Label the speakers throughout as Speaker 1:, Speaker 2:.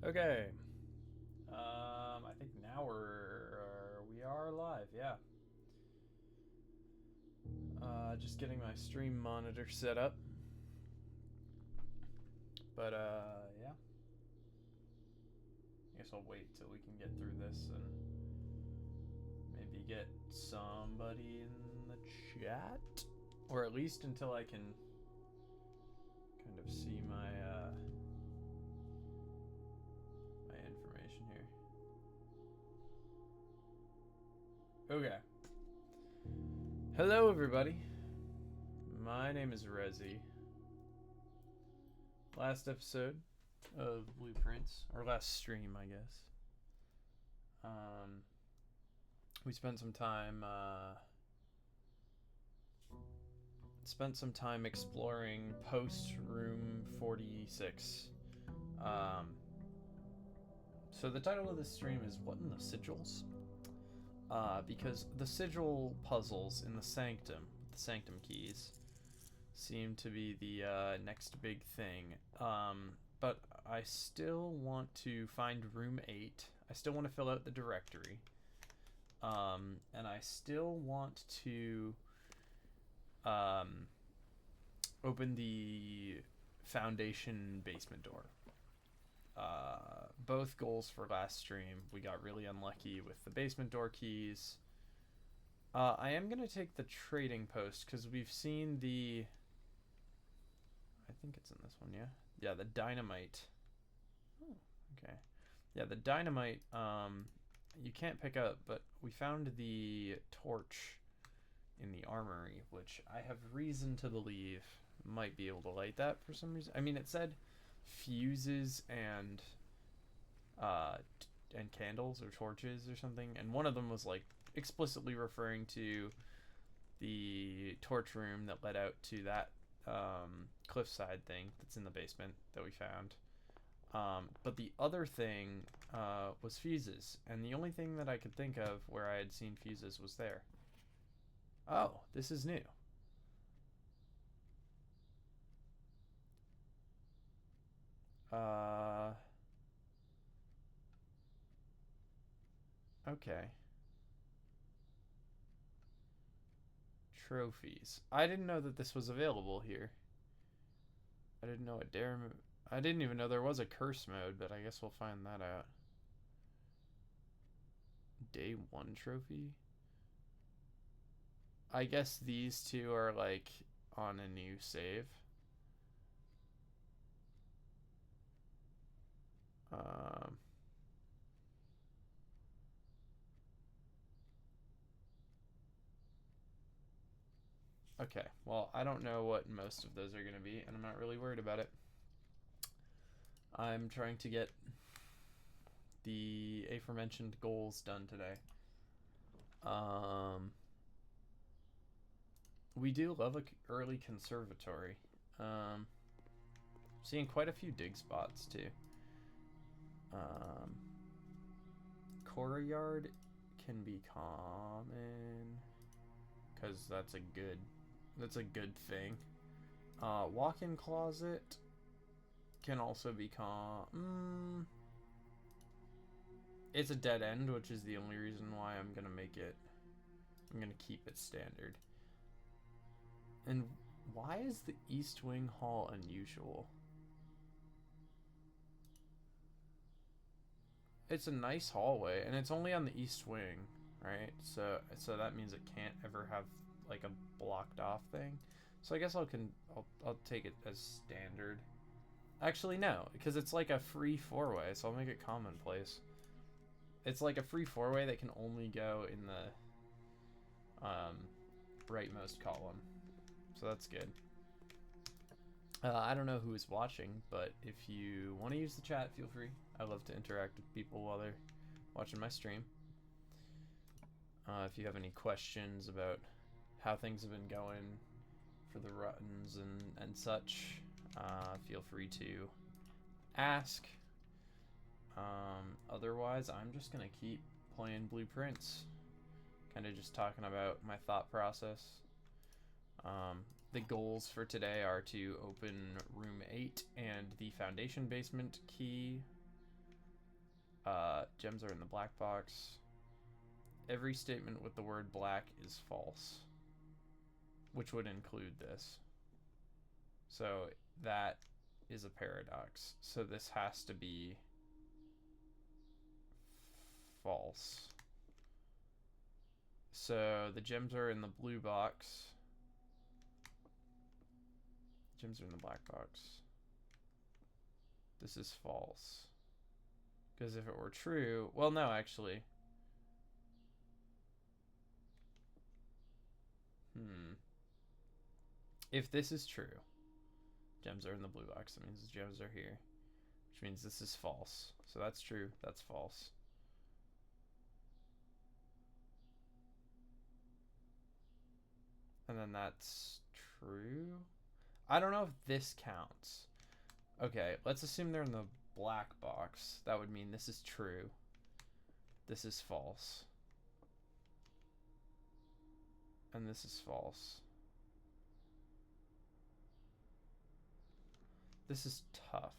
Speaker 1: Okay. I think now we are live. Yeah. Just getting my stream monitor set up. But yeah. I guess I'll wait till we can get through this and maybe get somebody in the chat, or at least until I can kind of see my information here. Okay. Hello, everybody. My name is Rezi. Last episode of Blueprints, or last stream, I guess. We spent some time exploring post room 46. So the title of this stream is "What in the Sigils?" Because the sigil puzzles in the sanctum keys, seem to be the next big thing. But I still want to find room 8. I still want to fill out the directory. And I still want to open the foundation basement door. Both goals for last stream. We got really unlucky with the basement door keys. I am going to take the trading post because we've seen the... I think it's in this one, yeah? Yeah, the dynamite. Oh, okay. Yeah, the dynamite, you can't pick up, but we found the torch in the armory, which I have reason to believe might be able to light that for some reason. I mean, it said fuses and candles or torches or something, and one of them was like explicitly referring to the torch room that led out to that cliffside thing that's in the basement that we found. But the other thing was fuses, and the only thing that I could think of where I had seen fuses was there. Oh, this is new. Okay. Trophies. I didn't know that this was available here. I didn't know what dare. I didn't even know there was a curse mode, but I guess we'll find that out. Day 1 trophy? I guess these two are like on a new save. Um, okay, well, I don't know what most of those are going to be, and I'm not really worried about it. I'm trying to get the aforementioned goals done today. We do love a early conservatory. Seeing quite a few dig spots too. Courtyard can be common because that's a good thing. Walk-in closet can also be it's a dead end, which is the only reason why I'm gonna keep it standard. And why is the East Wing Hall unusual? It's a nice hallway, and it's only on the East Wing, right? So that means it can't ever have like a blocked off thing. So I guess I'll take it as standard. Actually, no, because it's like a free four-way, so I'll make it commonplace. It's like a free four-way that can only go in the rightmost column. So that's good. I don't know who is watching, but if you want to use the chat, feel free. I love to interact with people while they're watching my stream. If you have any questions about how things have been going for the runs and such, feel free to ask. Otherwise, I'm just going to keep playing Blueprints. Kind of just talking about my thought process. The goals for today are to open room 8 and the foundation basement key. Gems are in the black box. Every statement with the word black is false, which would include this. So that is a paradox. So this has to be false. So the gems are in the blue box. Gems are in the black box. This is false. Because if it were true, well, no, actually. If this is true, gems are in the blue box. That means the gems are here, which means this is false. So that's true. That's false. And then that's true. I don't know if this counts. Okay, let's assume they're in the black box. That would mean this is true. This is false. And this is false. This is tough.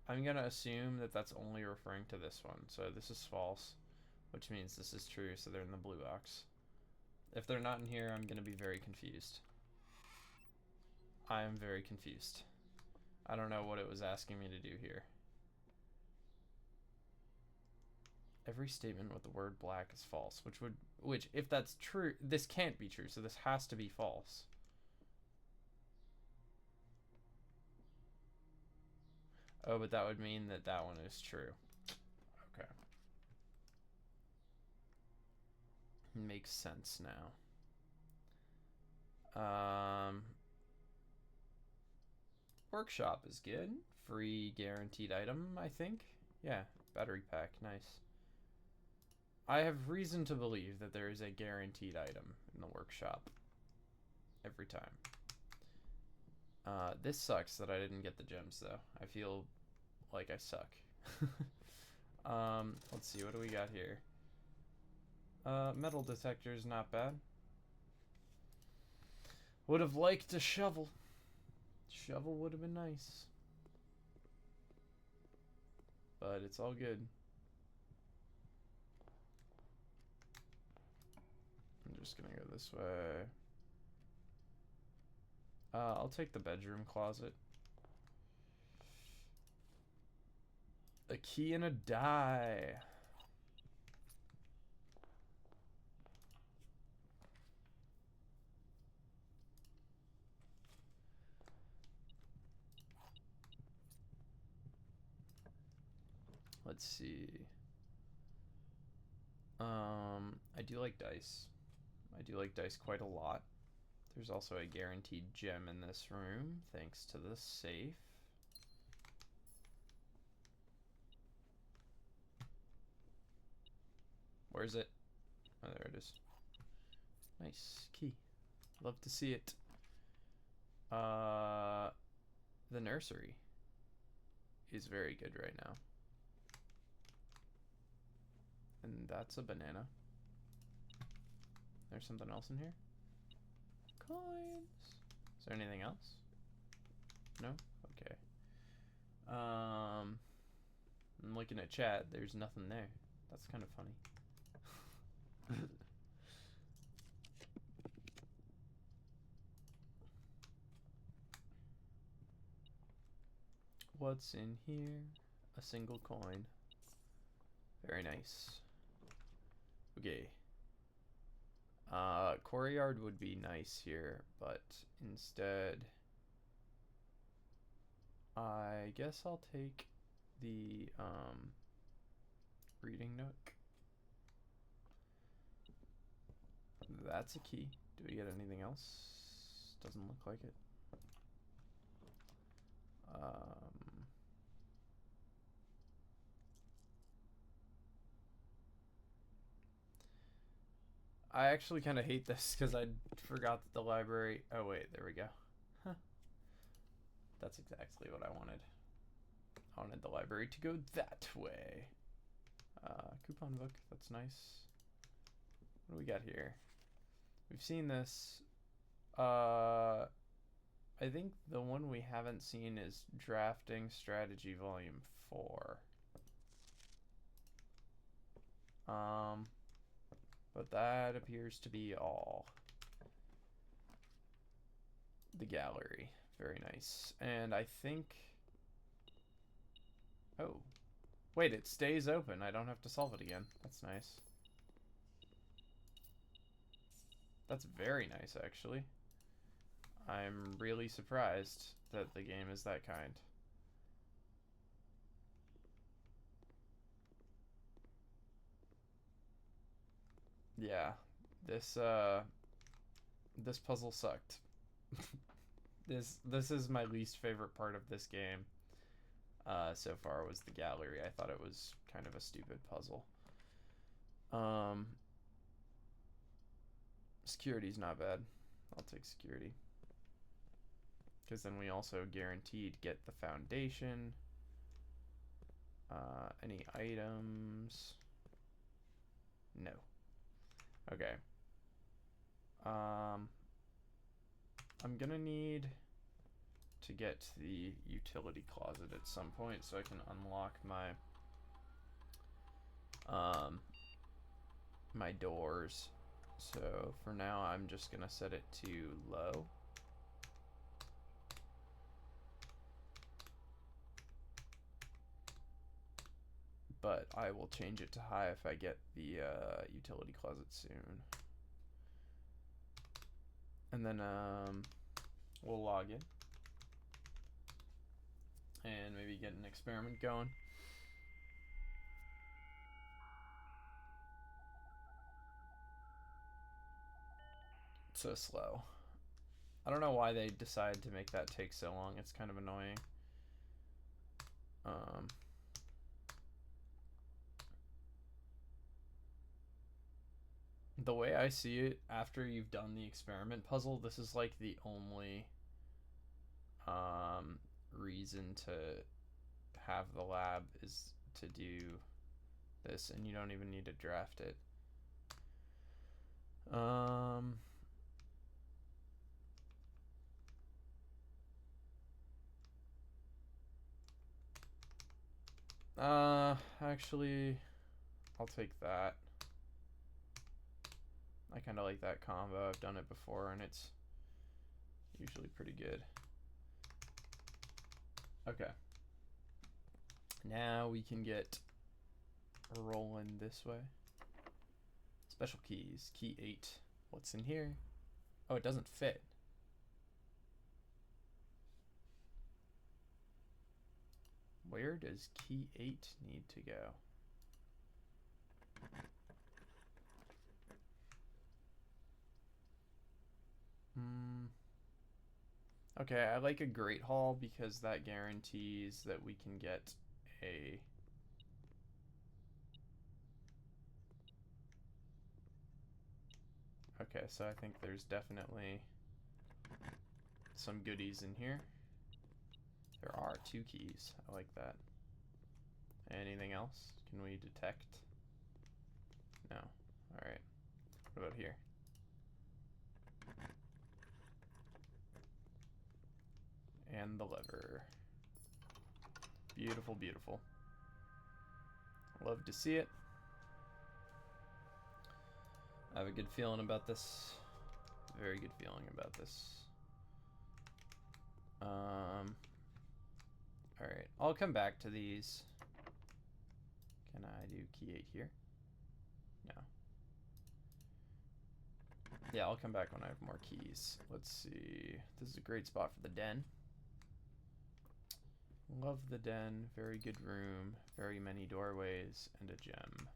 Speaker 1: I'm gonna assume that that's only referring to this one. So this is false, which means this is true, so they're in the blue box. If they're not in here, I'm gonna be very confused. I am very confused. I don't know what it was asking me to do here. Every statement with the word black is false, which if that's true, this can't be true, so this has to be false. Oh, but that would mean that that one is true. Okay. Makes sense now. Workshop is good. Free guaranteed item, I think. Yeah, battery pack, nice. I have reason to believe that there is a guaranteed item in the workshop. Every time. This sucks that I didn't get the gems, though. I feel like I suck. Let's see, what do we got here? Metal detector's not bad. Would have liked a shovel. Shovel would have been nice. But it's all good. I'm just gonna go this way. I'll take the bedroom closet. A key and a die. Let's see. I do like dice. I do like dice quite a lot. There's also a guaranteed gem in this room, thanks to the safe. Where's it? Oh, there it is. Nice key. Love to see it. The nursery is very good right now. And that's a banana. There's something else in here? Coins. Is there anything else? No? Okay. I'm looking at chat. There's nothing there. That's kind of funny. What's in here? A single coin. Very nice. Okay. Courtyard would be nice here, but instead, I guess I'll take the reading nook. That's a key. Do we get anything else? Doesn't look like it. I actually kind of hate this because I forgot that the library... Oh, wait, there we go. Huh. That's exactly what I wanted. I wanted the library to go that way. Coupon book, that's nice. What do we got here? We've seen this. I think the one we haven't seen is Drafting Strategy Volume 4. But that appears to be all. The gallery. Very nice. And I think... Oh. Wait, it stays open. I don't have to solve it again. That's nice. That's very nice, actually. I'm really surprised that the game is that kind. Yeah, this puzzle sucked. This is my least favorite part of this game so far, was the gallery. I thought it was kind of a stupid puzzle. Security's not bad. I'll take security. Because then we also guaranteed get the foundation. Any items? No. Okay. I'm gonna need to get to the utility closet at some point so I can unlock my my doors. So for now, I'm just gonna set it to low. But I will change it to high if I get the utility closet soon. And then we'll log in and maybe get an experiment going. So slow. I don't know why they decided to make that take so long. It's kind of annoying. The way I see it, after you've done the experiment puzzle, this is like the only reason to have the lab is to do this, and you don't even need to draft it. Actually, I'll take that. I kind of like that combo. I've done it before, and it's usually pretty good. Okay. Now we can get rolling this way. Special keys. Key 8. What's in here? Oh, it doesn't fit. Where does key 8 need to go? Okay, I like a Great Hall because that guarantees that we can get a... Okay, so I think there's definitely some goodies in here. There are 2 keys. I like that. Anything else? Can we detect? No. Alright. What about here? And the lever. Beautiful, beautiful. Love to see it. I have a good feeling about this. Very good feeling about this. Alright, I'll come back to these. Can I do key 8 here? No. Yeah, I'll come back when I have more keys. Let's see. This is a great spot for the den. Love the den. Very good room. Very many doorways and a gem.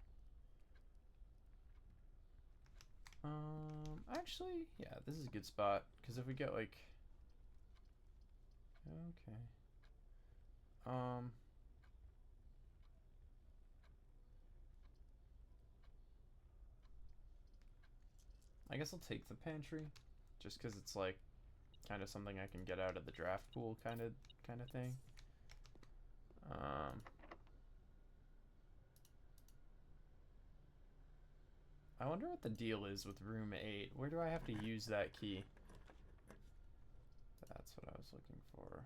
Speaker 1: Actually, yeah, this is a good spot because if we get like, okay, I guess I'll take the pantry just because it's like kind of something I can get out of the draft pool kind of thing. I wonder what the deal is with room 8. Where do I have to use that key? That's what I was looking for.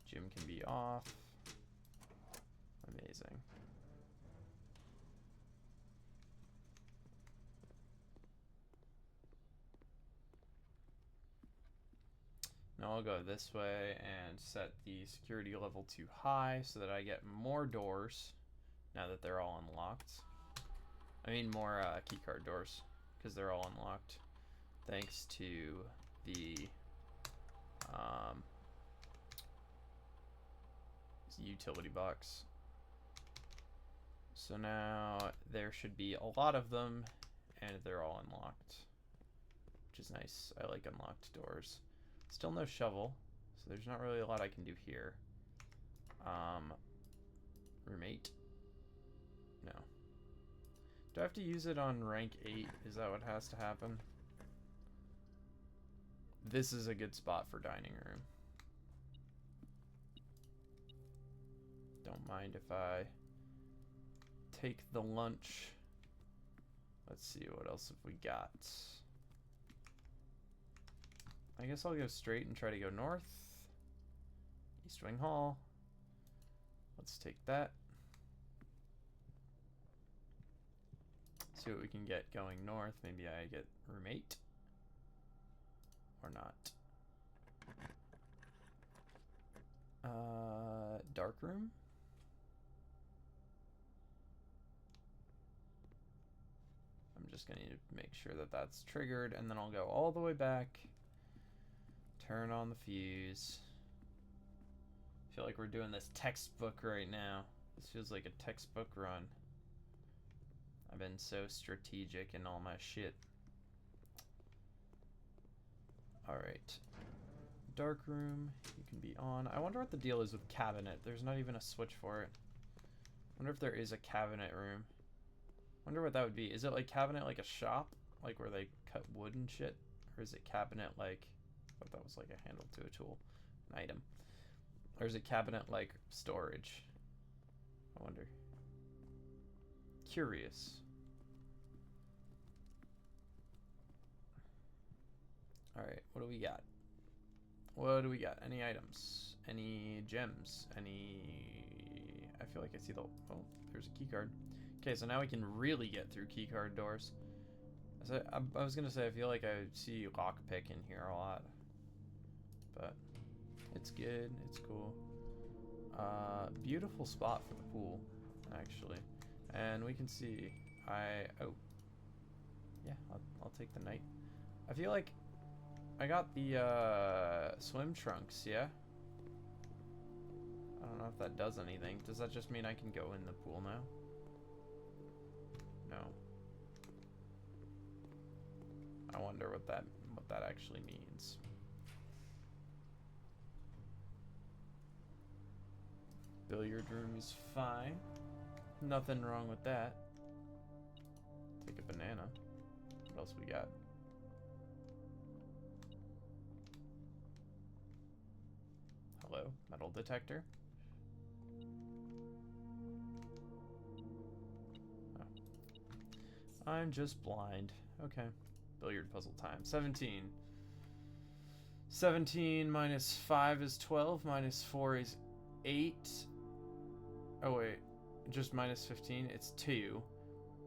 Speaker 1: Gym can be off. Amazing. Now I'll go this way and set the security level to high so that I get more doors now that they're all unlocked. I mean more keycard doors because they're all unlocked thanks to the utility box. So now there should be a lot of them and they're all unlocked, which is nice. I like unlocked doors. Still no shovel, so there's not really a lot I can do here. Roommate? No. Do I have to use it on rank 8? Is that what has to happen? This is a good spot for dining room. Don't mind if I take the lunch. Let's see, what else have we got? I guess I'll go straight and try to go north. East Wing Hall. Let's take that. See what we can get going north. Maybe I get roommate. Or not. Dark room. I'm just gonna need to make sure that that's triggered, and then I'll go all the way back. Turn on the fuse. I feel like we're doing this textbook right now. This feels like a textbook run. I've been so strategic in all my shit. Alright. Dark room. You can be on. I wonder what the deal is with cabinet. There's not even a switch for it. I wonder if there is a cabinet room. I wonder what that would be. Is it like cabinet like a shop? Like where they cut wood and shit? Or is it cabinet like... I thought that was like a handle to a tool. An item. Or is it cabinet like storage? I wonder. Curious. Alright, what do we got? What do we got? Any items? Any gems? Any... I feel like I see the... Oh, there's a key card. Okay, so now we can really get through key card doors. So I was gonna say, I feel like I see lockpick in here a lot. But it's good, it's cool. Beautiful spot for the pool, actually. And we can see, oh. Yeah, I'll take the night. I feel like I got the swim trunks, yeah? I don't know if that does anything. Does that just mean I can go in the pool now? No. I wonder what that actually means. Billiard room is fine. Nothing wrong with that. Take a banana. What else we got? Hello, metal detector. Oh. I'm just blind. Okay. Billiard puzzle time. 17. 17 minus 5 is 12. Minus 4 is 8. Oh, wait. Just minus 15. It's 2.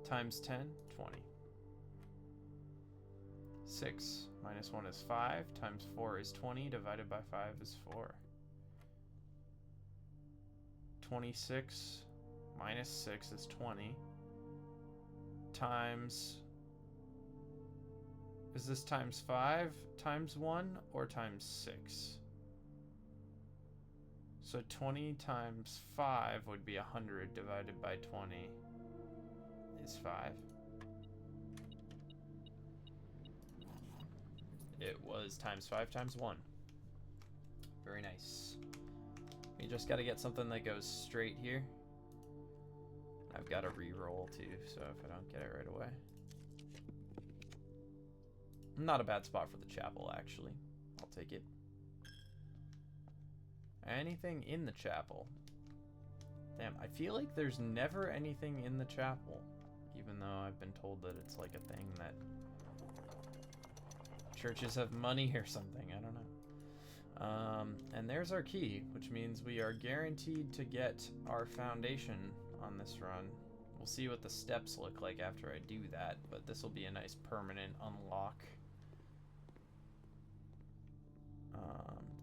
Speaker 1: Times 10, 20. 6 minus 1 is 5. Times 4 is 20. Divided by 5 is 4. 26 minus 6 is 20. Times... Is this times 5, times 1, or times 6? So 20 times 5 would be 100 divided by 20 is 5. It was times 5 times 1. Very nice. We just got to get something that goes straight here. I've got to re-roll too, so if I don't get it right away. Not a bad spot for the chapel, actually. I'll take it. Anything in the chapel? Damn, I feel like there's never anything in the chapel. Even though I've been told that it's like a thing that churches have money or something. I don't know. And there's our key, which means we are guaranteed to get our foundation on this run. We'll see what the steps look like after I do that, but this will be a nice permanent unlock.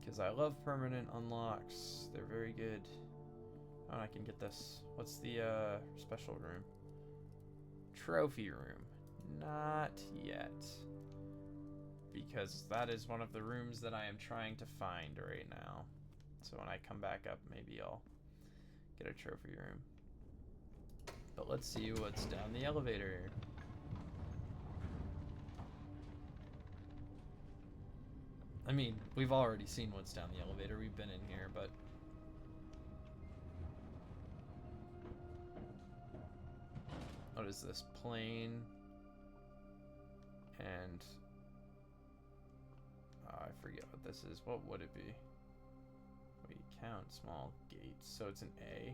Speaker 1: Because I love permanent unlocks. They're very good. Oh, I can get this. What's the special room? Trophy room. Not yet. Because that is one of the rooms that I am trying to find right now. So when I come back up, maybe I'll get a trophy room. But let's see what's down the elevator. I mean, we've already seen what's down the elevator. We've been in here, but... What is this? Plane. And... I forget what this is. What would it be? Wait, count small gates. So it's an A.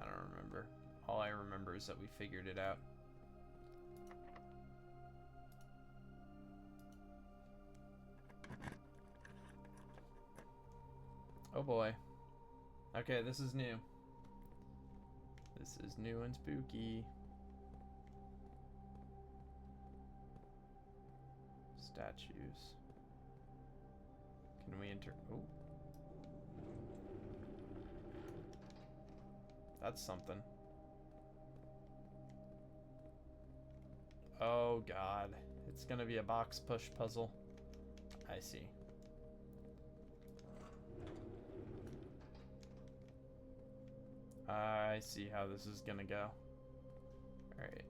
Speaker 1: I don't remember. All I remember is that we figured it out. Oh boy. Okay, this is new. This is new and spooky. Statues. Can we enter? Oh. That's something. Oh god. It's gonna be a box push puzzle. I see. I see how this is gonna go. Alright.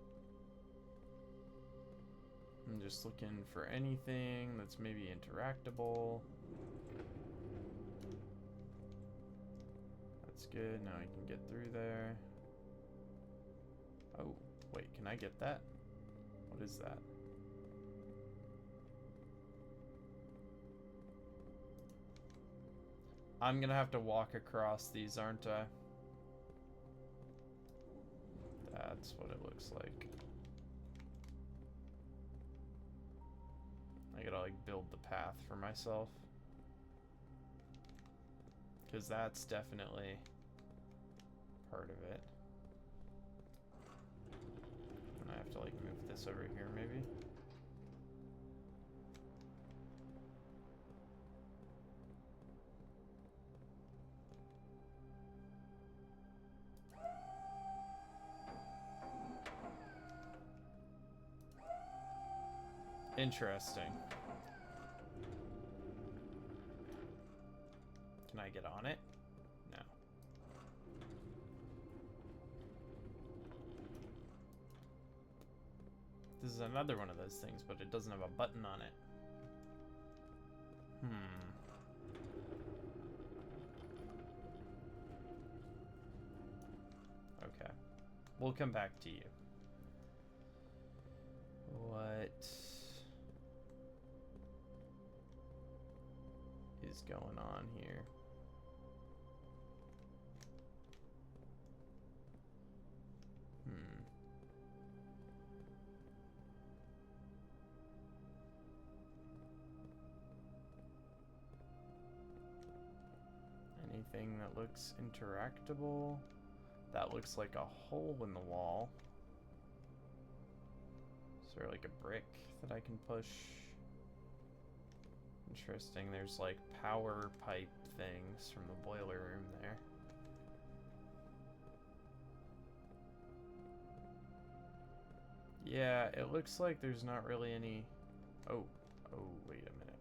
Speaker 1: I'm just looking for anything that's maybe interactable. That's good. Now I can get through there. Oh, wait, can I get that? What is that? I'm gonna have to walk across these, aren't I? That's what it looks like. I gotta like build the path for myself. Because that's definitely part of it. And I have to like move this over here maybe. Interesting. Can I get on it? No. This is another one of those things, but it doesn't have a button on it. Okay. We'll come back to you. What is going on here? Anything that looks interactable? That looks like a hole in the wall. Is there like a brick that I can push? Interesting, there's like power pipe things from the boiler room there. Yeah, it looks like there's not really any... Oh, wait a minute.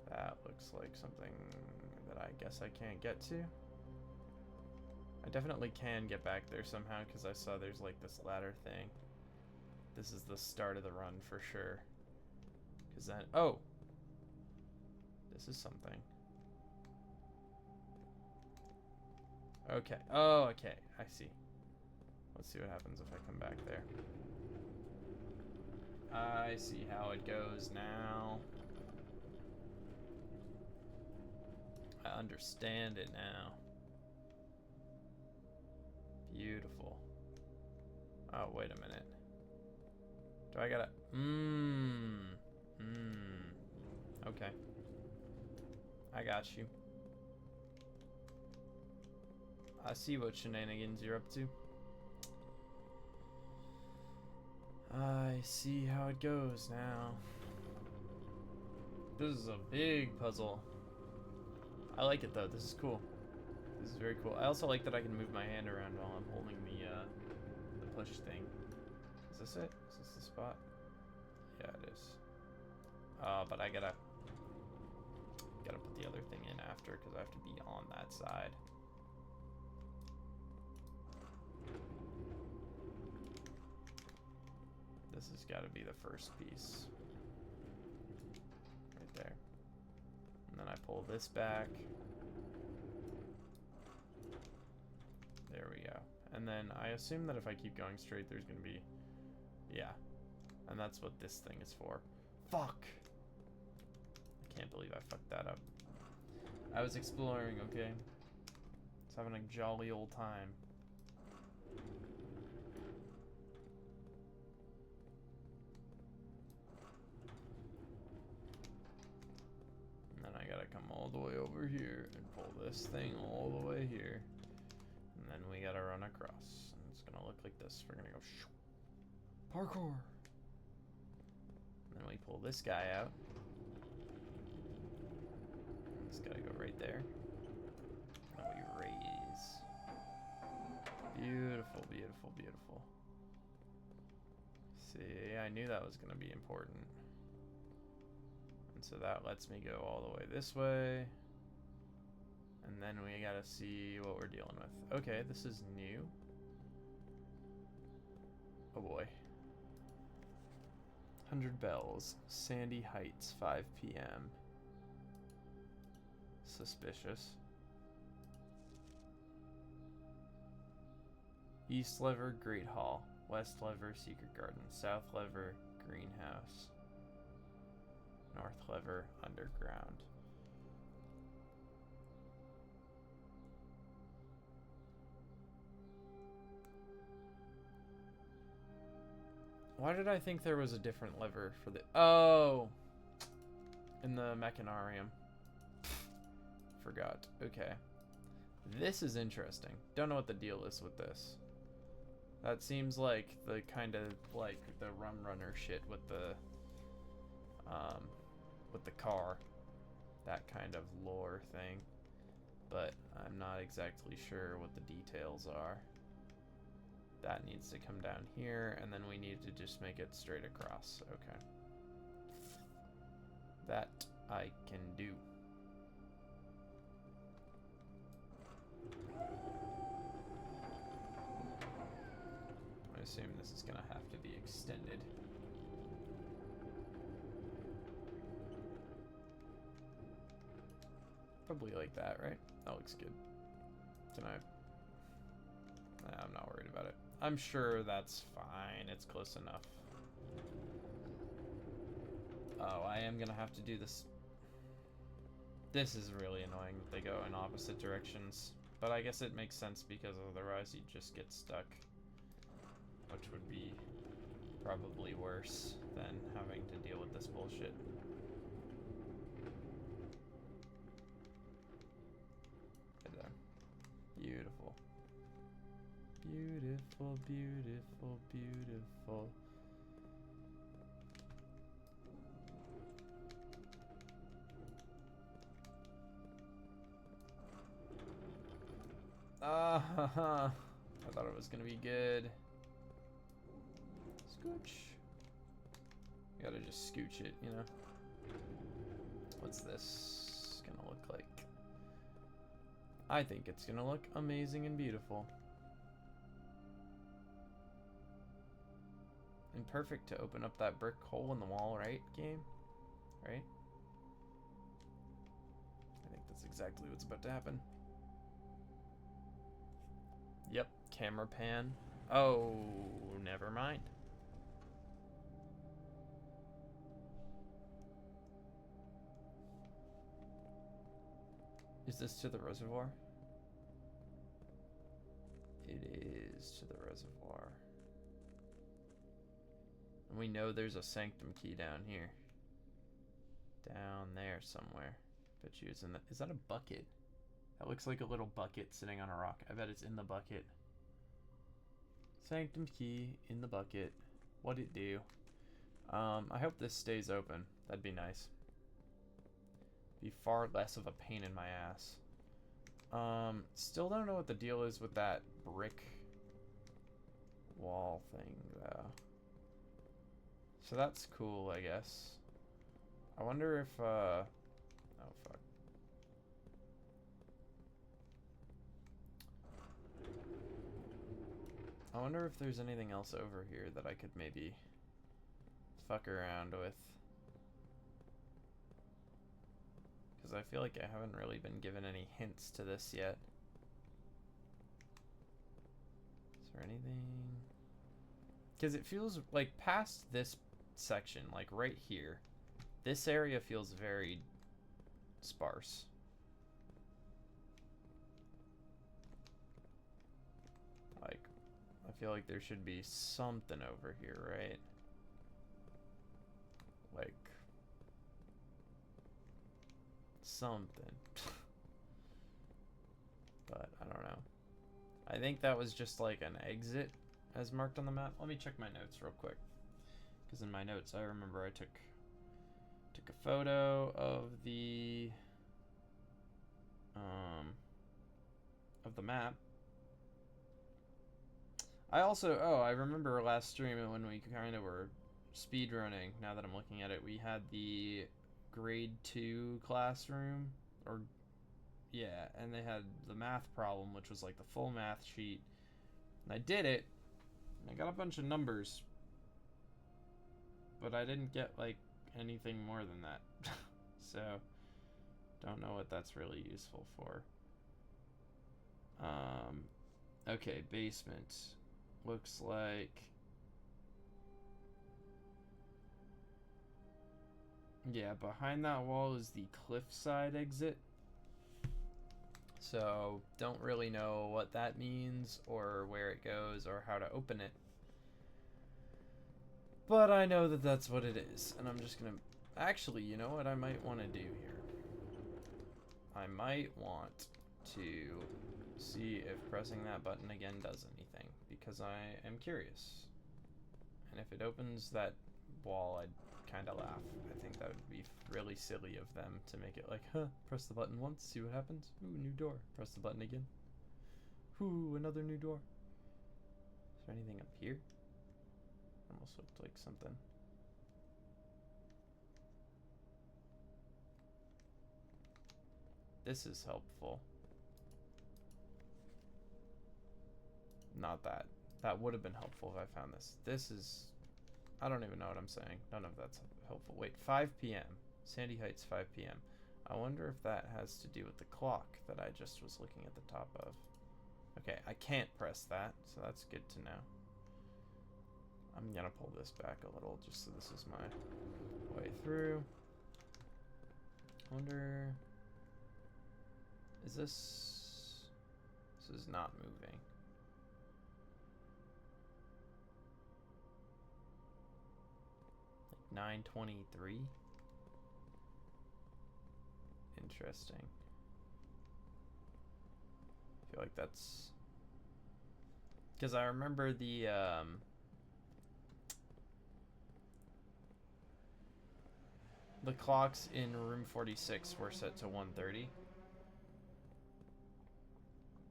Speaker 1: That looks like something that I guess I can't get to. I definitely can get back there somehow because I saw there's like this ladder thing. This is the start of the run for sure. Because then... Oh! This is something. Okay. Oh, okay. I see. Let's see what happens if I come back there. I see how it goes now. I understand it now. Beautiful. Oh, wait a minute. Do I gotta... Okay. I got you. I see what shenanigans you're up to. I see how it goes now. This is a big puzzle. I like it though. This is cool. This is very cool. I also like that I can move my hand around while I'm holding the push thing. Is this it? Is this the spot? Yeah, it is. But I gotta put the other thing in after because I have to be on that side. This has got to be the first piece. Right there. And then I pull this back. There we go. And then I assume that if I keep going straight, there's going to be... Yeah. And that's what this thing is for. Fuck! I can't believe I fucked that up. I was exploring, okay? I was having a jolly old time. And then I gotta come all the way over here and pull this thing all the way here. And then we gotta run across. And it's gonna look like this. We're gonna go shoo. Parkour! And then we pull this guy out. It's gotta go right there. And we raise. Beautiful, beautiful, beautiful. See, I knew that was gonna be important. And so that lets me go all the way this way. And then we gotta see what we're dealing with. Okay, this is new. Oh boy. 100 bells. Sandy Heights, 5 p.m. Suspicious. East Lever, Great Hall. West Lever, Secret Garden. South Lever, Greenhouse. North Lever, Underground. Why did I think there was a different lever for the... Oh! In the Mechanarium. Forgot. Okay. This is interesting. Don't know what the deal is with this. That seems like the kind of like the rum runner shit with the car. That kind of lore thing. But I'm not exactly sure what the details are. That needs to come down here, and then we need to just make it straight across. Okay. That I can do. I assume this is gonna have to be extended. Probably like that, right? That looks good. Can I? Nah, I'm not worried about it. I'm sure that's fine. It's close enough. Oh, I am gonna have to do this. This is really annoying that they go in opposite directions. But I guess it makes sense because otherwise you'd just get stuck. Which would be probably worse than having to deal with this bullshit. Right there. Beautiful. Beautiful, beautiful, beautiful. I thought it was gonna be good. Scooch. You gotta just scooch it, you know. What's this gonna look like? I think it's gonna look amazing and beautiful. And perfect to open up that brick hole in the wall, right, game? Right? I think that's exactly what's about to happen. Yep, camera pan. Oh, never mind. Is this to the reservoir? It is to the reservoir. And we know there's a sanctum key down here. Down there somewhere. Bet you it's in the... Is that a bucket? That looks like a little bucket sitting on a rock. I bet it's in the bucket. Sanctum key in the bucket. What'd it do? I hope this stays open. That'd be nice. Be far less of a pain in my ass. Still don't know what the deal is with that brick wall thing, though. So that's cool, I guess. I wonder if, oh, fuck. I wonder if there's anything else over here that I could maybe fuck around with. Because I feel like I haven't really been given any hints to this yet. Is there anything? Because it feels like past this section, like right here, this area feels very sparse. Like, I feel like there should be something over here, right? Like, something. But I don't know. I think that was just like an exit as marked on the map. Let me check my notes real quick, because in my notes I remember I took a photo of the map. I also, I remember last stream when we kind of were speed running. Now that I'm looking at it, we had the grade 2 classroom, or yeah, and they had the math problem, which was like the full math sheet, and I did it, and I got a bunch of numbers, but I didn't get like anything more than that. So don't know what that's really useful for. Okay, basement looks like, yeah, behind that wall is the cliffside exit. So don't really know what that means or where it goes or how to open it. But I know that that's what it is. And I'm just going to... Actually, you know what I might want to do here? I might want to see if pressing that button again does anything, because I am curious. And if it opens that wall, I'd kind of laugh. I think that would be really silly of them to make it like, huh, press the button once, see what happens. Ooh, new door. Press the button again. Ooh, another new door. Is there anything up here? Almost looked like something. This is helpful. Not that. That would have been helpful if I found this. This is... I don't even know what I'm saying. None of that's helpful. Wait, 5 p.m. Sandy Heights, 5 p.m. I wonder if that has to do with the clock that I just was looking at the top of. Okay, I can't press that, so that's good to know. I'm gonna pull this back a little just so this is my way through. I wonder... Is this... This is not moving. Like 923? Interesting. I feel like that's... Because I remember the clocks in room 46 were set to 1:30.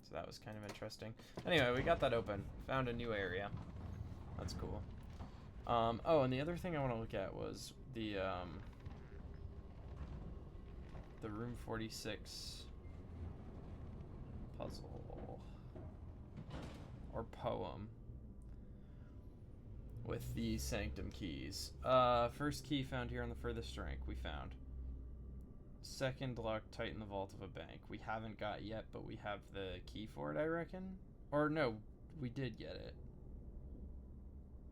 Speaker 1: So that was kind of interesting. Anyway, we got that open. Found a new area. That's cool. Oh, and the other thing I want to look at was the room 46 puzzle or poem with the sanctum keys. First key found here on the furthest rank, we found. Second lock, tighten the vault of a bank. We haven't got yet, but we have the key for it, I reckon. Or no, we did get it.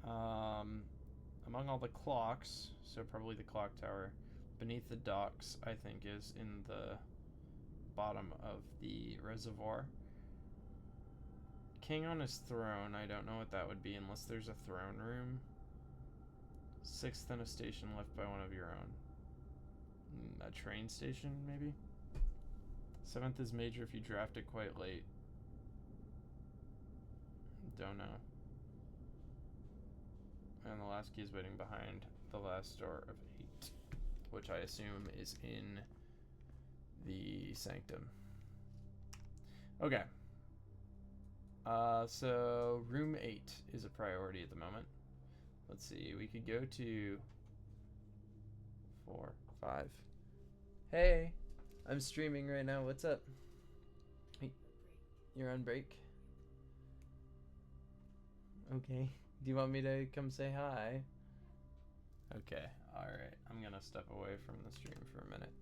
Speaker 1: Among all the clocks, so probably the clock tower, beneath the docks, I think, is in the bottom of the reservoir. King on his throne, I don't know what that would be unless there's a throne room 6th in a station left by one of your own. A train station, maybe? 7th is major if you draft it quite late. Don't know. And the last key is waiting behind the last door of 8, which I assume is in the sanctum. Okay. So room 8 is a priority at the moment. Let's see, we could go to 4, 5. Hey, I'm streaming right now. What's up? Hey, you're on break? Okay. Do you want me to come say hi? Okay, alright. I'm gonna step away from the stream for a minute.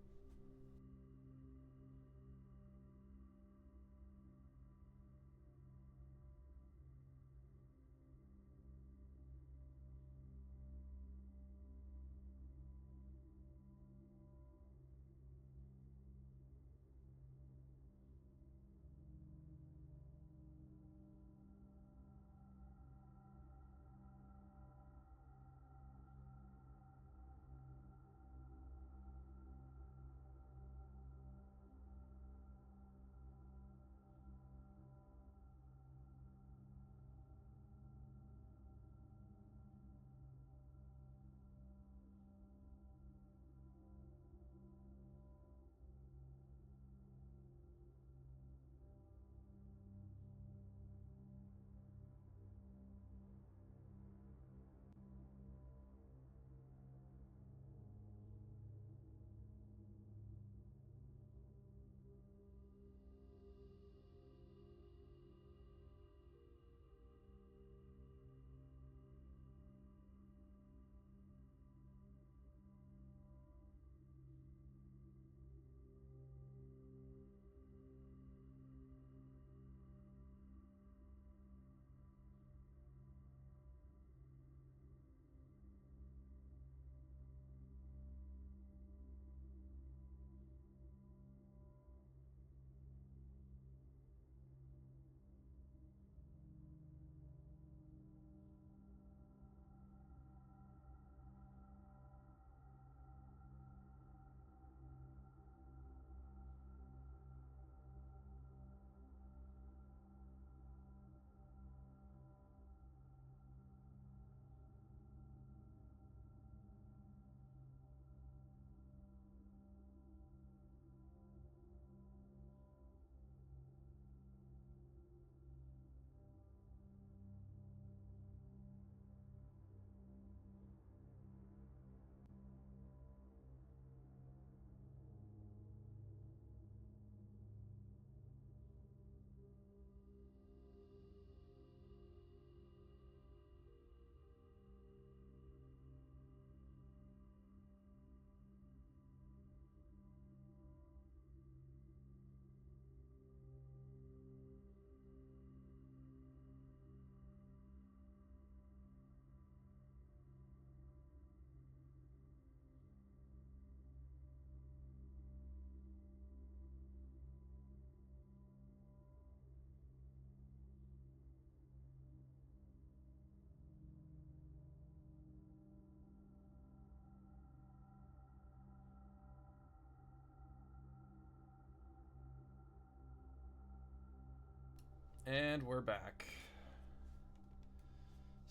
Speaker 1: And we're back.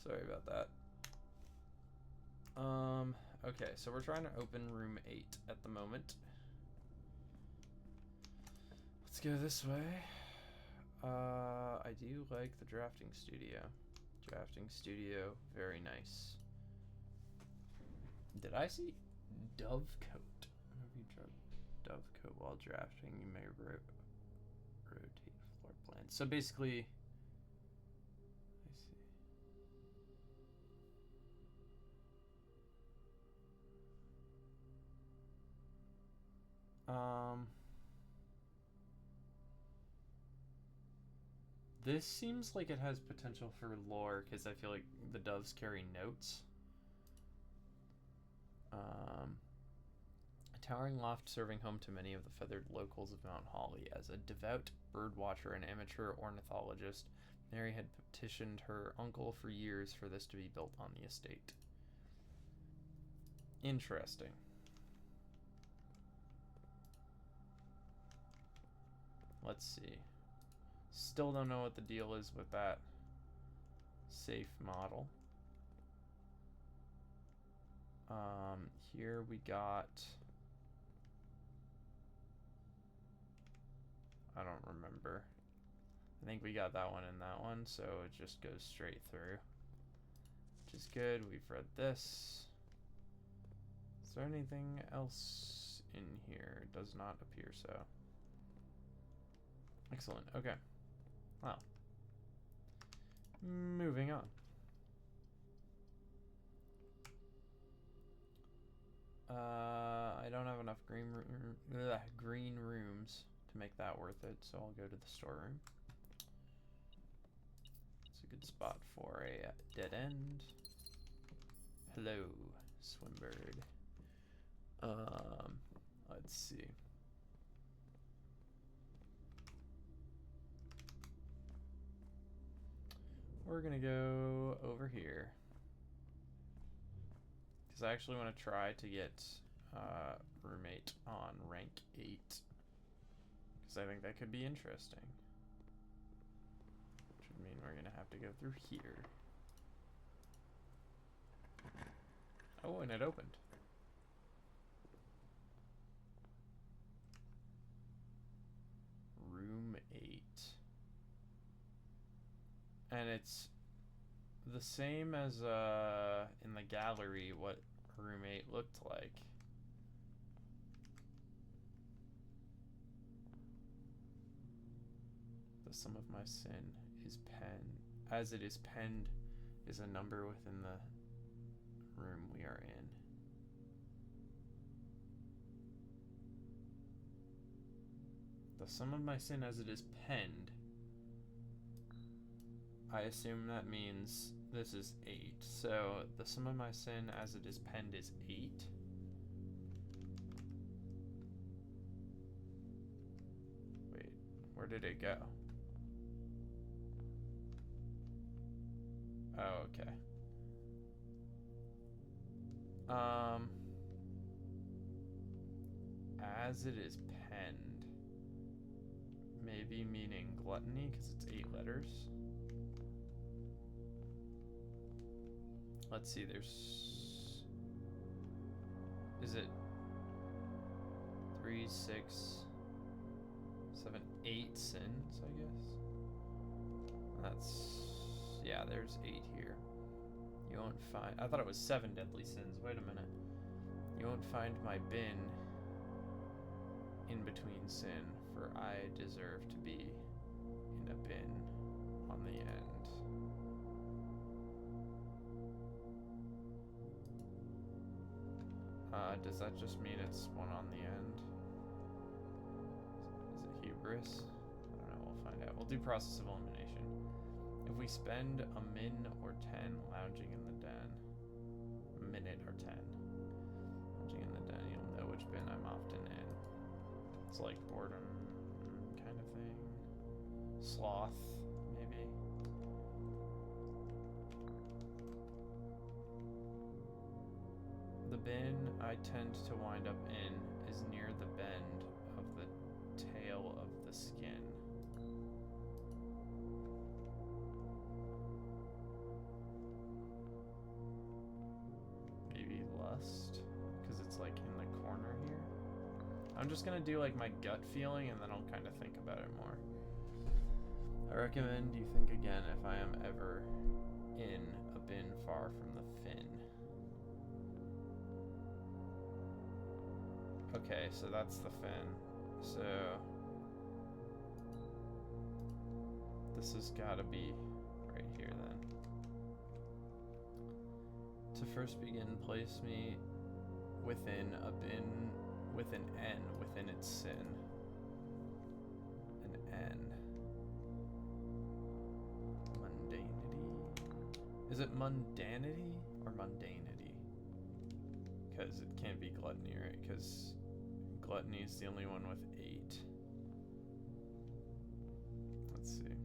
Speaker 1: Sorry about that. Okay, so we're trying to open room 8 at the moment. Let's go this way. I do like the drafting studio. Drafting studio, very nice. Did I see Dovecoat? Whenever you draw Dovecoat while drafting, you may rotate floor plans. So basically, I see. This seems like it has potential for lore because I feel like the doves carry notes. A towering loft serving home to many of the feathered locals of Mount Holly. As a devout birdwatcher and amateur ornithologist, Mary had petitioned her uncle for years for this to be built on the estate. Interesting. Let's see. Still don't know what the deal is with that safe model. Here we got... I don't remember. I think we got that one and that one, so it just goes straight through. Which is good. We've read this. Is there anything else in here? It does not appear so. Excellent. Okay. Well. Moving on. I don't have enough green rooms to make that worth it, so I'll go to the storeroom. It's a good spot for a dead end. Hello, Swimbird. Let's see. We're gonna go over here. Because I actually want to try to get roommate on rank 8. Because I think that could be interesting. Which would mean we're going to have to go through here. Oh, and it opened. Room 8. And it's the same as in the gallery what room 8 looked like. The sum of my sin is as it is penned is a number within the room we are in. The sum of my sin as it is penned. I assume that means this is 8. So the sum of my sin as it is penned is 8. Wait, where did it go? Oh, okay. As it is penned. Maybe meaning gluttony because it's 8 letters. Let's see, is it 3, 6, 7, 8 sins, I guess? Yeah, there's 8 here. You won't find, I thought it was 7 deadly sins, wait a minute. You won't find my bin in between sin, for I deserve to be in a bin on the end. Does that just mean it's one on the end? Is it hubris? I don't know, we'll find out. We'll do process of elimination. If we spend a min or 10 lounging in the den, a minute or 10 lounging in the den, you'll know which bin I'm often in. It's like boredom kind of thing. Sloth, maybe. The bin I tend to wind up in is near the bend of the tail of the skin. Maybe lust, because it's like in the corner here. I'm just gonna do like my gut feeling and then I'll kind of think about it more. I recommend you think again if I am ever in a bin far from the fin. Okay, so that's the fin. So this has got to be right here then. To first begin, place me within a bin with an N within its sin. An N. Mundanity? Is it mundanity or mundanity? Because it can't be gluttony, right? Because gluttony is the only one with 8. Let's see.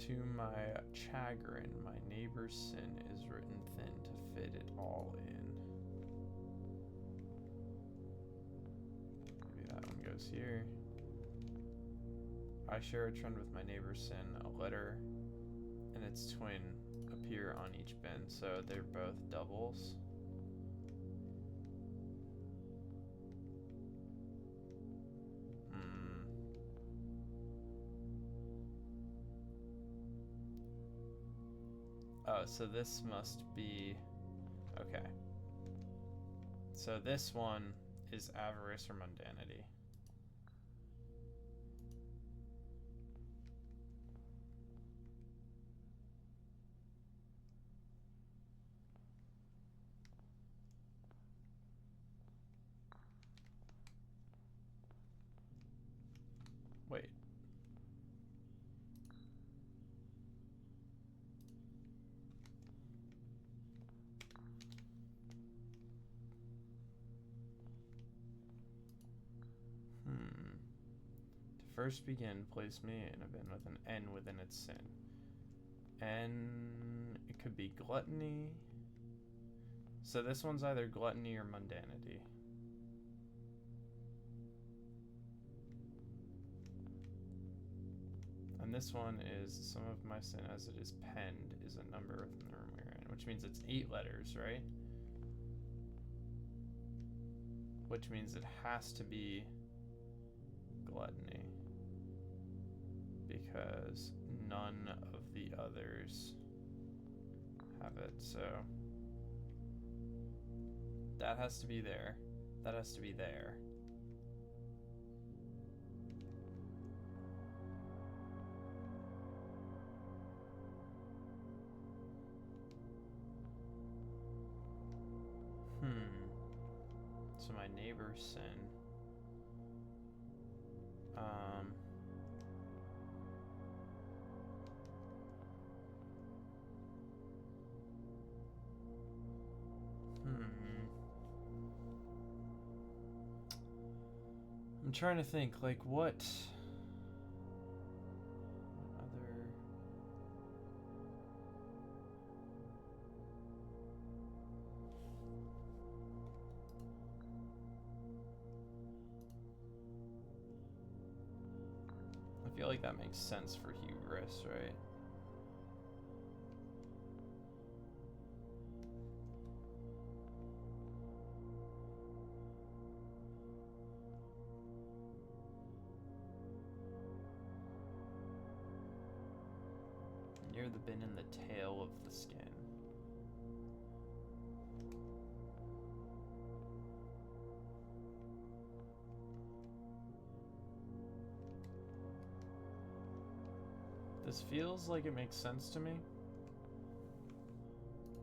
Speaker 1: To my chagrin, my neighbor's sin is written thin to fit it all in. Maybe that one goes here. I share a trend with my neighbor sin. A letter and its twin appear on each bin, so they're both doubles. Oh, so this must be... Okay. So this one is avarice or mundanity. Wait. To first begin, place me in a bin with an N within its sin. N, it could be gluttony. So this one's either gluttony or mundanity. And this one is some of my sin as it is penned is a number within the room we're in, which means it's 8 letters, right? Which means it has to be gluttony, because none of the others have it, so that has to be there. That has to be there. So my neighbor's sin. I'm trying to think, like, what other... I feel like that makes sense for hubris, right? Near the bin in the tail of the skin. This feels like it makes sense to me.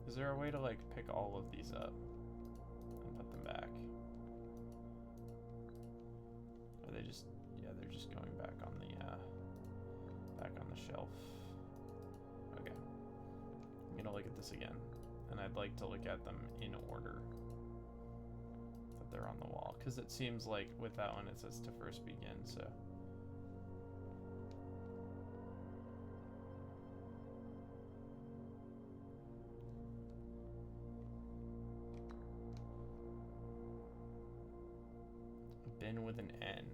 Speaker 1: Is there a way to like pick all of these up and put them back? Are they just, yeah, they're just going back on the shelf. Okay. I'm gonna look at this again, and I'd like to look at them in order that they're on the wall, because it seems like with that one it says to first begin, so. Bin with an N.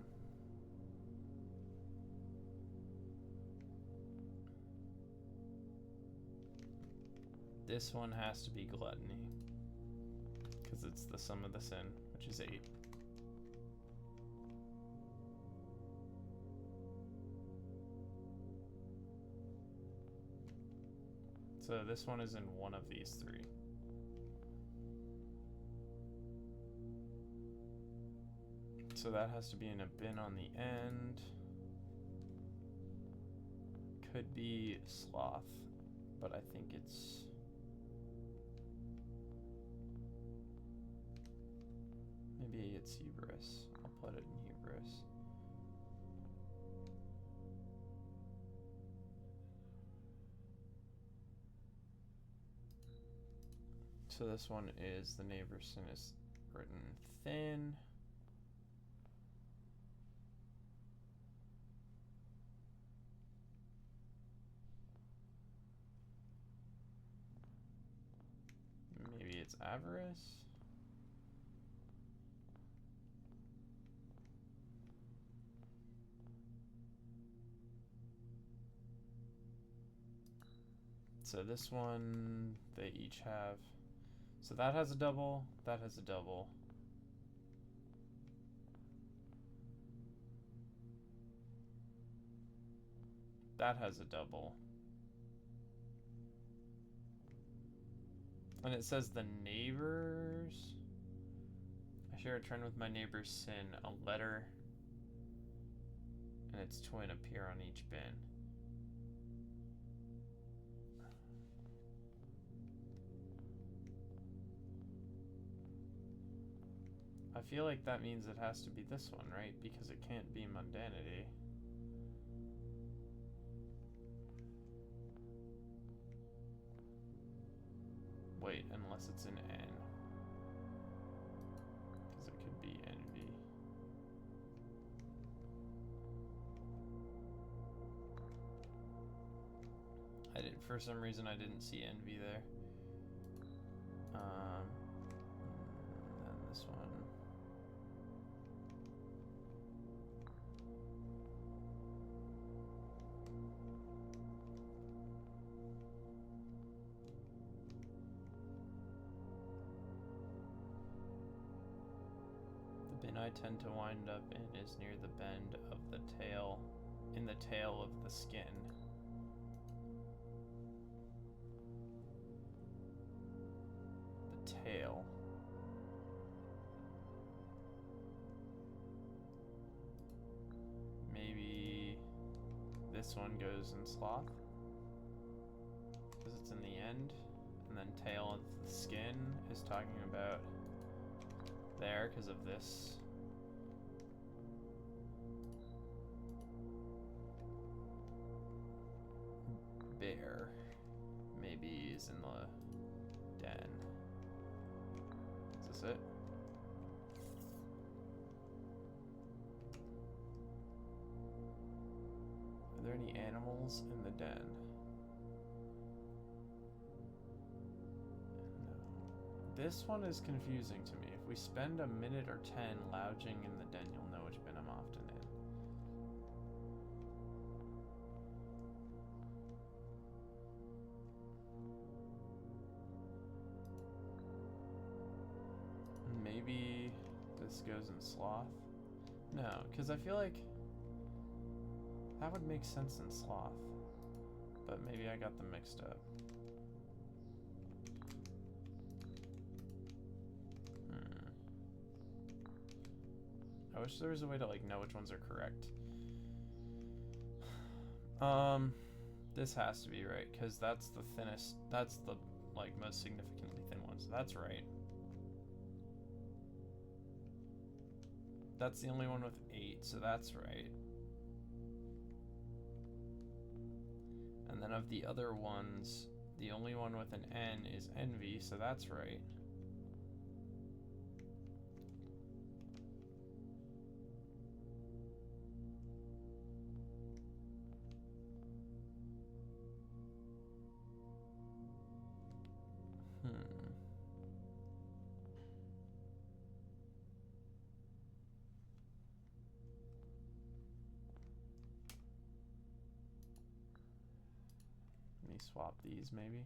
Speaker 1: This one has to be gluttony, because it's the sum of the sin, which is 8. So this one is in one of these 3. So that has to be in a bin on the end. Could be sloth, but I think it's... maybe it's hubris. I'll put it in hubris. So this one is the neighbor's sin is written thin. Maybe it's avarice. So this one, they each have. So that has a double, that has a double. That has a double. And it says the neighbors. I share a trend with my neighbor's sin, a letter and its twin appear on each bin. I feel like that means it has to be this one, right? Because it can't be mundanity. Wait, unless it's an N. Because it could be envy. For some reason I didn't see envy there. And this one. The bin I tend to wind up in is near the bend of the tail, in the tail of the skin. The tail. Maybe this one goes in sloth, because it's in the end, and then tail of the skin is talking about there because of this. Bear maybe is in the den. Is this it? Are there any animals in the den? No. This one is confusing to me. If we spend a minute or 10 lounging in the den, you'll know which bin I'm often in. Maybe this goes in sloth? No, because I feel like that would make sense in sloth. But maybe I got them mixed up. I wish there was a way to like know which ones are correct. This has to be right, because that's the thinnest, that's the like most significantly thin ones. That's right. That's the only one with 8, so that's right. And then of the other ones, the only one with an N is envy, so that's right. Let me swap these maybe.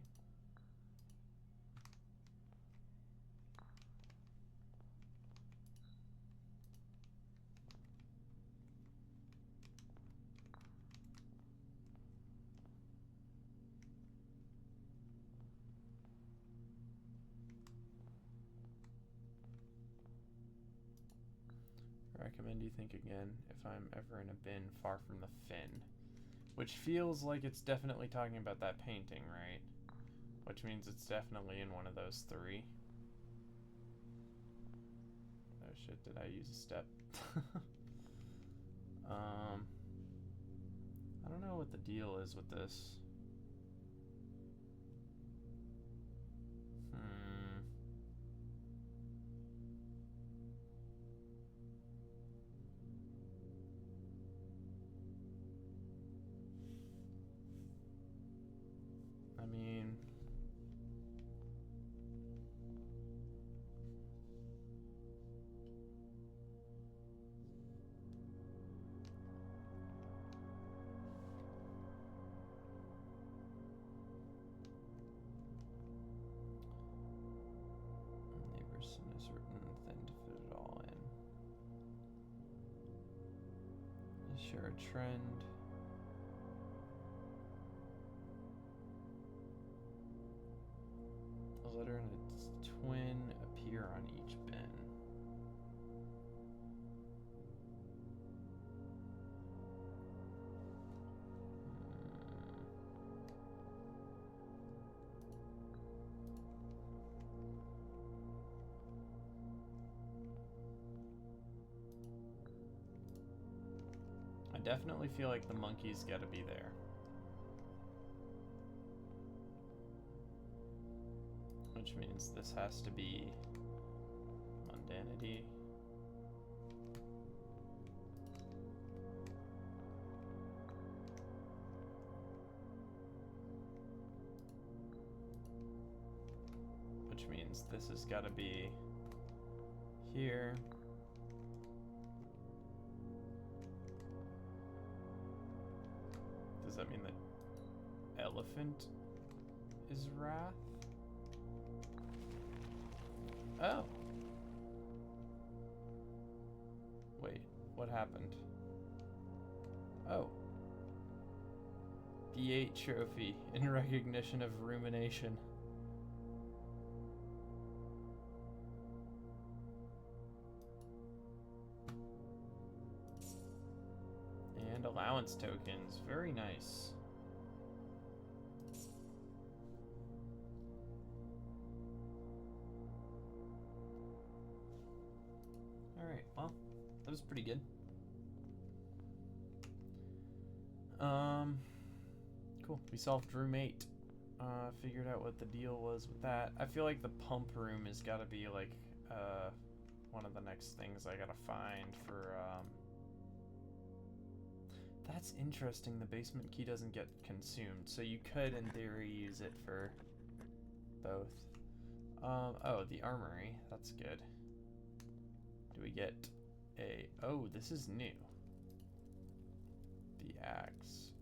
Speaker 1: Recommend you think again if I'm ever in a bin far from the fin. Which feels like it's definitely talking about that painting, right? Which means it's definitely in one of those 3. Oh shit, did I use a step? I don't know what the deal is with this. I mean, Share a trend. A letter and its twin appear on each bin. I definitely feel like the monkey's gotta be there. Which means this has to be mundanity. Which means this has got to be here. Does that mean that elephant is wrath? Oh. Wait, what happened? Oh. The 8 trophy in recognition of rumination. And allowance tokens, very nice. Alright, well, that was pretty good. Cool. We solved room 8. Figured out what the deal was with that. I feel like the pump room has got to be like one of the next things I gotta find for. That's interesting. The basement key doesn't get consumed, so you could, in theory, use it for both. Oh, the armory. That's good. Do we get a... Oh, this is new. The axe.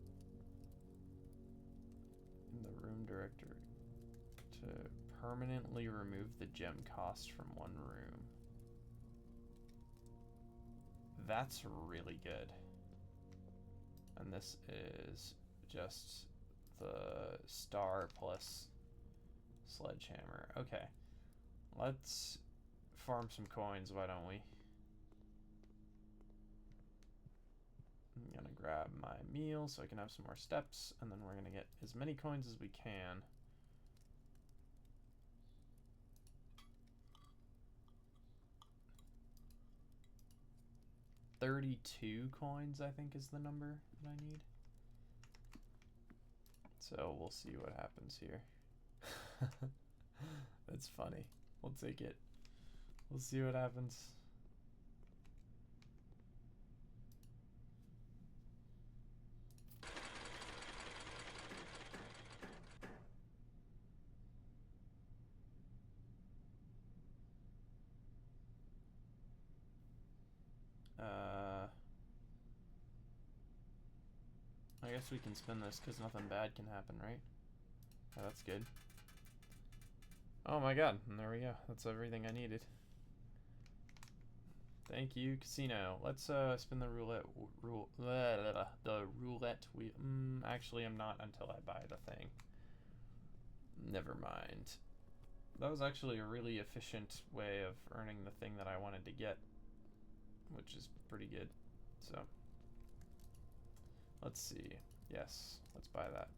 Speaker 1: In the room directory. To permanently remove the gem cost from one room. That's really good. And this is just the star plus sledgehammer. Okay. Let's farm some coins, why don't we? I'm gonna grab my meal so I can have some more steps, and then we're gonna get as many coins as we can. $32 coins, I think, is the number that I need. So we'll see what happens here. That's funny. We'll take it. We'll see what happens. I guess we can spin this because nothing bad can happen, right? Oh, that's good. Oh my god, and there we go. That's everything I needed. Thank you, casino. Let's spin the roulette. The roulette wheel. Actually, I'm not until I buy the thing. Never mind. That was actually a really efficient way of earning the thing that I wanted to get, which is pretty good. So, let's see. Yes, let's buy that.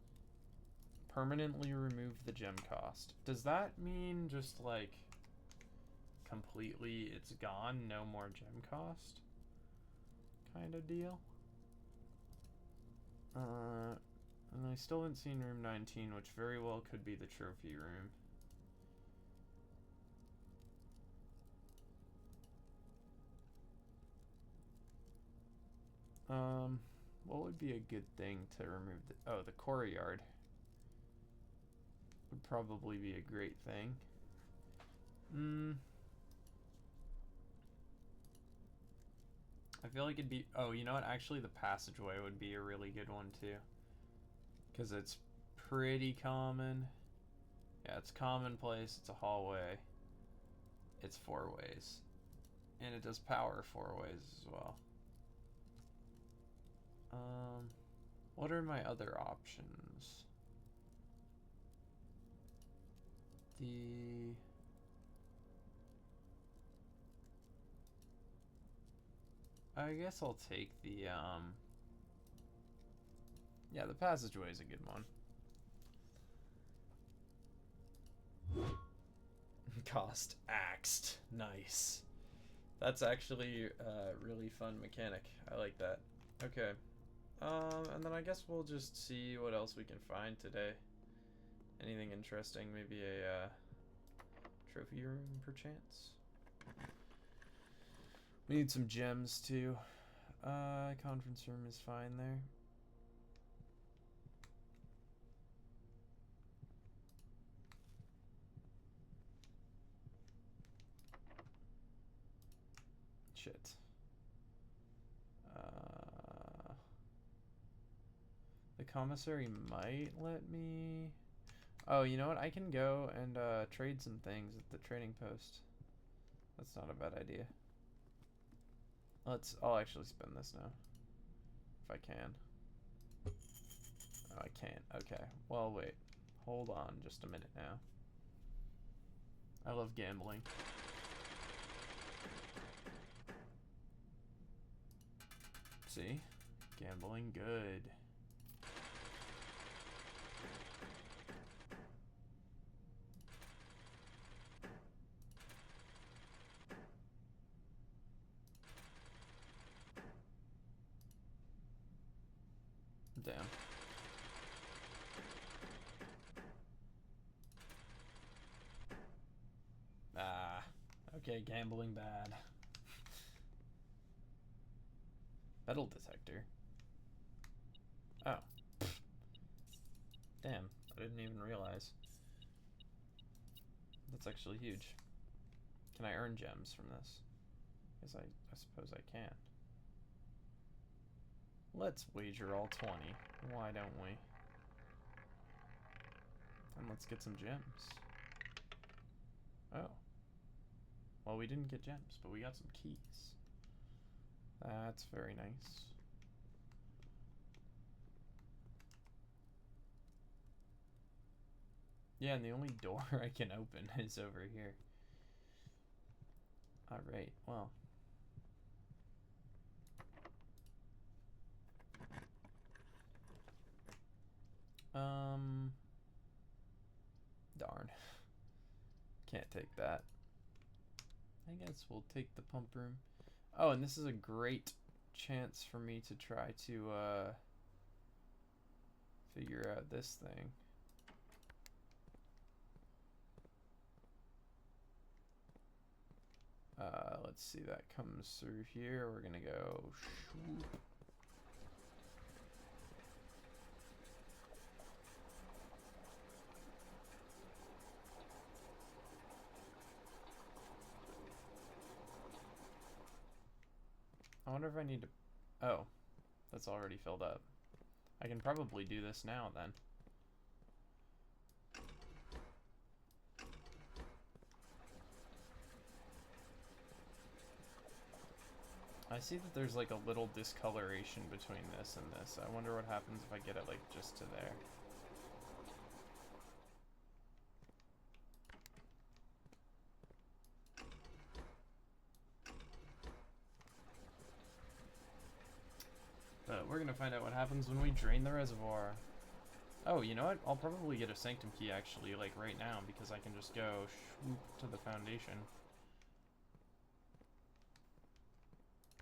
Speaker 1: Permanently remove the gem cost. Does that mean just like completely it's gone, no more gem cost kind of deal? And I still haven't seen room 19, which very well could be the trophy room. What would be a good thing to remove? The courtyard would probably be a great thing. I feel like it'd be... Oh, you know what? Actually, the passageway would be a really good one, too. Because it's pretty common. Yeah, it's commonplace. It's a hallway. It's 4 ways. And it does power 4 ways as well. What are my other options? I guess I'll take the, yeah, the passageway is a good one. Cost axed. Nice. That's actually a really fun mechanic. I like that. Okay. And then I guess we'll just see what else we can find today. Anything interesting? Maybe a trophy room, perchance? We need some gems, too. Conference room is fine there. Shit. The commissary might let me... Oh, you know what? I can go and trade some things at the trading post. That's not a bad idea. I'll actually spend this now. If I can. Oh, I can't. Okay. Well, wait. Hold on just a minute now. I love gambling. See? Gambling good. Damn. Ah. Okay, gambling bad. Metal detector. Oh. Damn, I didn't even realize. That's actually huge. Can I earn gems from this? Because I suppose I can. Let's wager all 20. Why don't we? And let's get some gems. Oh. Well, we didn't get gems, but we got some keys. That's very nice. Yeah, and the only door I can open is over here. Alright, well. Darn. Can't take that. I guess we'll take the pump room. Oh, and this is a great chance for me to try to figure out this thing. Let's see, that comes through here. We're gonna go shoop. I wonder if I need to... Oh, that's already filled up. I can probably do this now then. I see that there's like a little discoloration between this and this. I wonder what happens if I get it like just to there. But we're gonna find out what happens when we drain the reservoir. Oh, you know what? I'll probably get a sanctum key actually, like right now, because I can just go swoop to the foundation.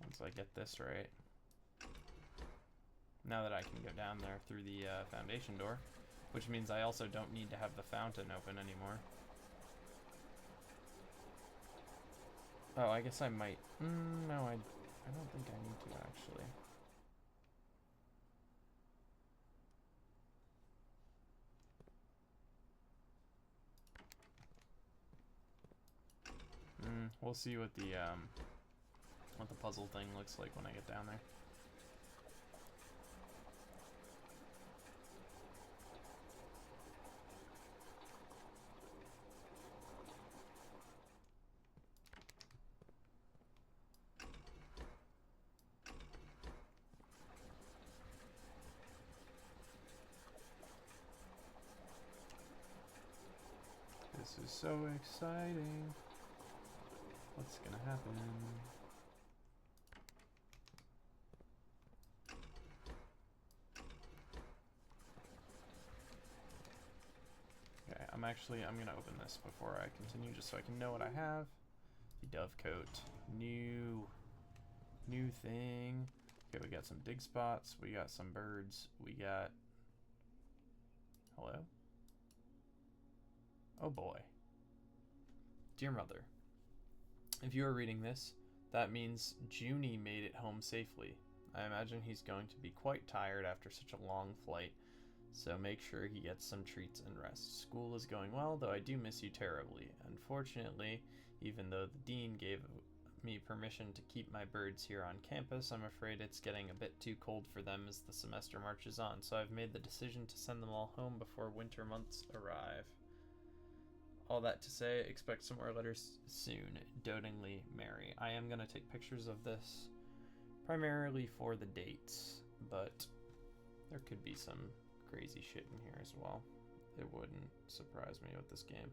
Speaker 1: Once I get this right. Now that I can go down there through the foundation door, which means I also don't need to have the fountain open anymore. Oh, I guess I might. No, I don't think I need to actually. We'll see what the puzzle thing looks like when I get down there. This is so exciting. What's gonna happen? Okay, I'm gonna open this before I continue just so I can know what I have. The Dovecoat. New thing. Okay, we got some dig spots, we got some birds, we got... Hello? Oh boy. Dear Mother, if you are reading this, that means Junie made it home safely. I imagine he's going to be quite tired after such a long flight, so make sure he gets some treats and rest. School is going well, though I do miss you terribly. Unfortunately, even though the dean gave me permission to keep my birds here on campus, I'm afraid it's getting a bit too cold for them as the semester marches on, so I've made the decision to send them all home before winter months arrive. All that to say, expect some more letters soon. Dotingly, Mary. I am going to take pictures of this, primarily for the dates, but there could be some crazy shit in here as well. It wouldn't surprise me with this game.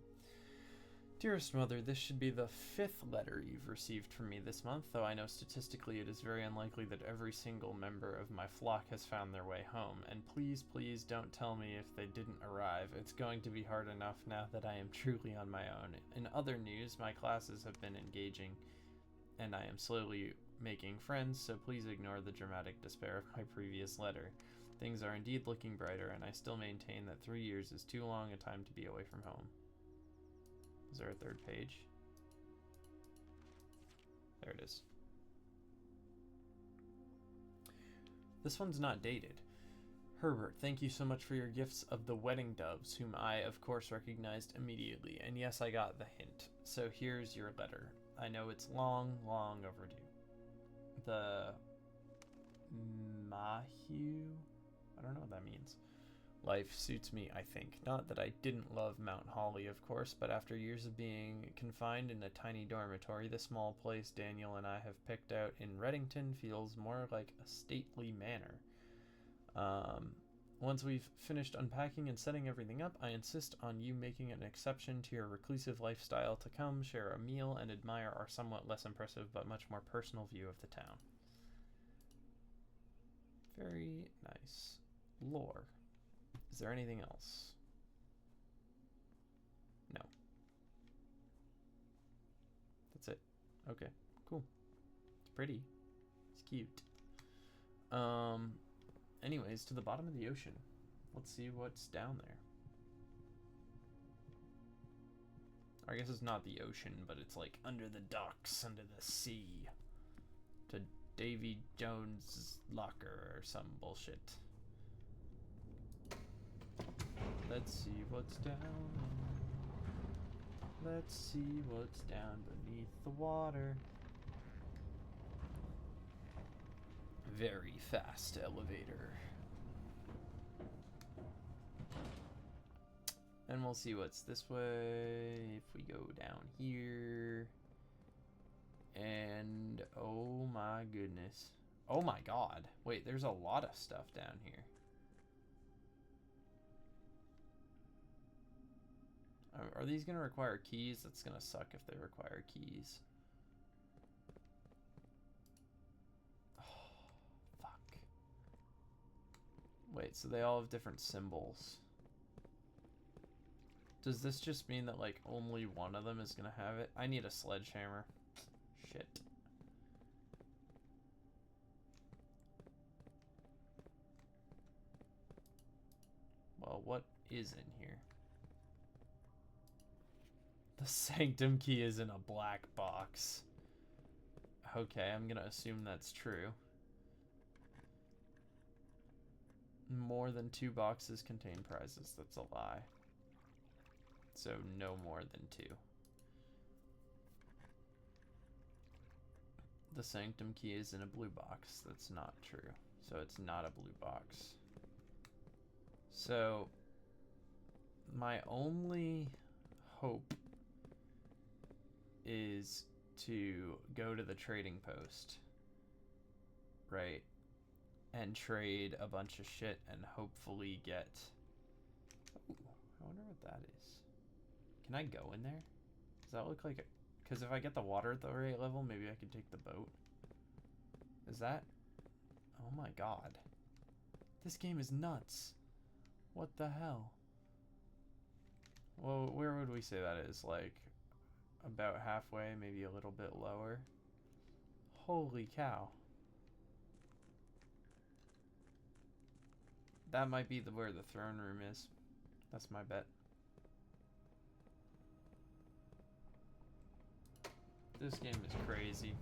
Speaker 1: Dearest Mother, this should be the 5th letter you've received from me this month, though I know statistically it is very unlikely that every single member of my flock has found their way home. And please, please don't tell me if they didn't arrive. It's going to be hard enough now that I am truly on my own. In other news, my classes have been engaging, and I am slowly making friends, so please ignore the dramatic despair of my previous letter. Things are indeed looking brighter, and I still maintain that 3 years is too long a time to be away from home. Is there a 3rd page? There it is. This one's not dated. Herbert, thank you so much for your gifts of the wedding doves, whom I, of course, recognized immediately. And yes, I got the hint. So here's your letter. I know it's long, long overdue. The Mahu? I don't know what that means. Life suits me, I think. Not that I didn't love Mount Holly, of course, but after years of being confined in a tiny dormitory, the small place Daniel and I have picked out in Reddington feels more like a stately manor. Once we've finished unpacking and setting everything up, I insist on you making an exception to your reclusive lifestyle to come, share a meal, and admire our somewhat less impressive but much more personal view of the town. Very nice. Lore. Is there anything else? No. That's it. Okay, cool. It's pretty. It's cute. Anyways, to the bottom of the ocean. Let's see what's down there. Or I guess it's not the ocean, but it's like under the docks, under the sea. To Davy Jones' locker or some bullshit. Let's see what's down. Let's see what's down beneath the water. Very fast elevator. And we'll see what's this way. If we go down here. And oh my goodness. Oh my god. Wait, there's a lot of stuff down here. Are these going to require keys? That's going to suck if they require keys. Oh, fuck. Wait, so they all have different symbols. Does this just mean that, like, only one of them is going to have it? I need a sledgehammer. Shit. Well, what is in here? The sanctum key is in a black box. Okay, I'm gonna assume that's true. More than 2 boxes contain prizes. That's a lie. So no more than 2. The sanctum key is in a blue box. That's not true. So it's not a blue box. So my only hope is to go to the trading post, right, and trade a bunch of shit and hopefully get... Ooh, I wonder what that is. Can I go in there? Does that look like it? Because if I get the water at the right level, maybe I can take the boat. Is that? Oh my god. This game is nuts. What the hell? Well, where would we say that is? Like, about halfway, maybe a little bit lower. Holy cow. That might be where the throne room is. That's my bet. This game is crazy.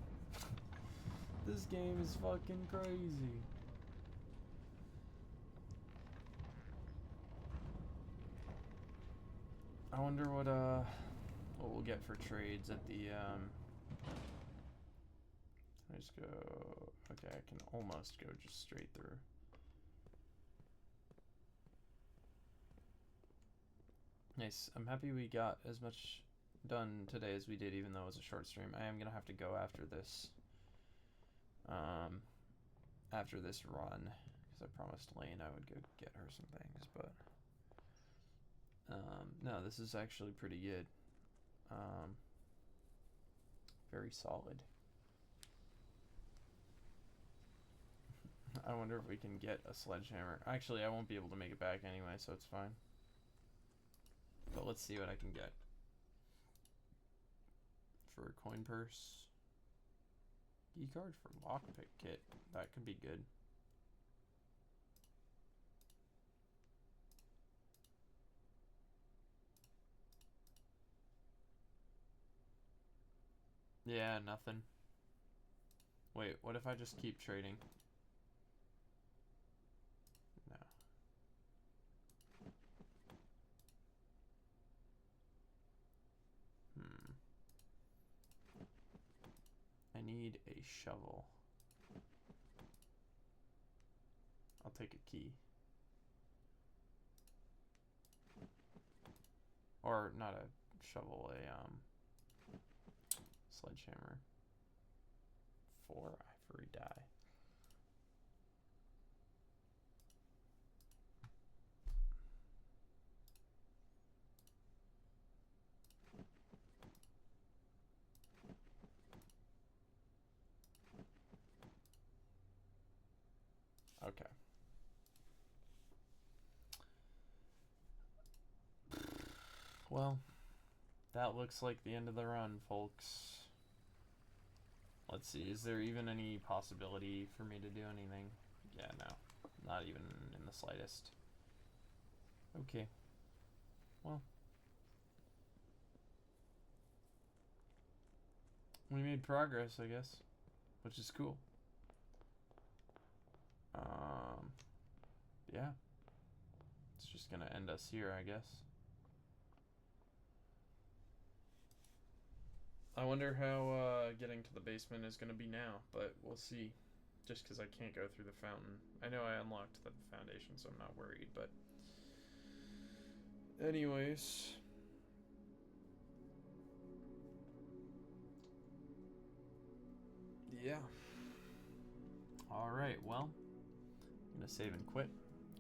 Speaker 1: This game is fucking crazy. I wonder what we'll get for trades at the I just go. Okay, I can almost go just straight through. Nice. I'm happy we got as much done today as we did, even though it was a short stream. I am gonna have to go after this run, because I promised Lane I would go get her some things, but no, this is actually pretty good. Very solid. I wonder if we can get a sledgehammer. Actually, I won't be able to make it back anyway, so it's fine. But let's see what I can get. For a coin purse. Key card for lockpick kit. That could be good. Yeah, nothing. Wait, what if I just keep trading? No. I need a shovel. I'll take a key. Or not a shovel, a sledgehammer. 4 ivory dye. Okay. Well, that looks like the end of the run, folks. Let's see, is there even any possibility for me to do anything? Yeah, no. Not even in the slightest. Okay. Well. We made progress, I guess. Which is cool. Yeah. It's just gonna end us here, I guess. I wonder how getting to the basement is gonna be now, but we'll see. Just because I can't go through the fountain. I know I unlocked the foundation, so I'm not worried, but... Anyways... Yeah. Alright, well... I'm gonna save and quit.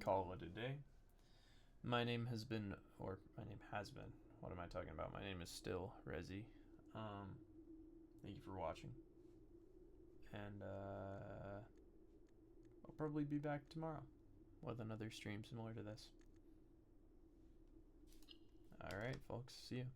Speaker 1: Call it a day. My name has been... Or, my name has been... What am I talking about? My name is still Rezi. Thank you for watching. And, I'll probably be back tomorrow with another stream similar to this. Alright, folks. See you.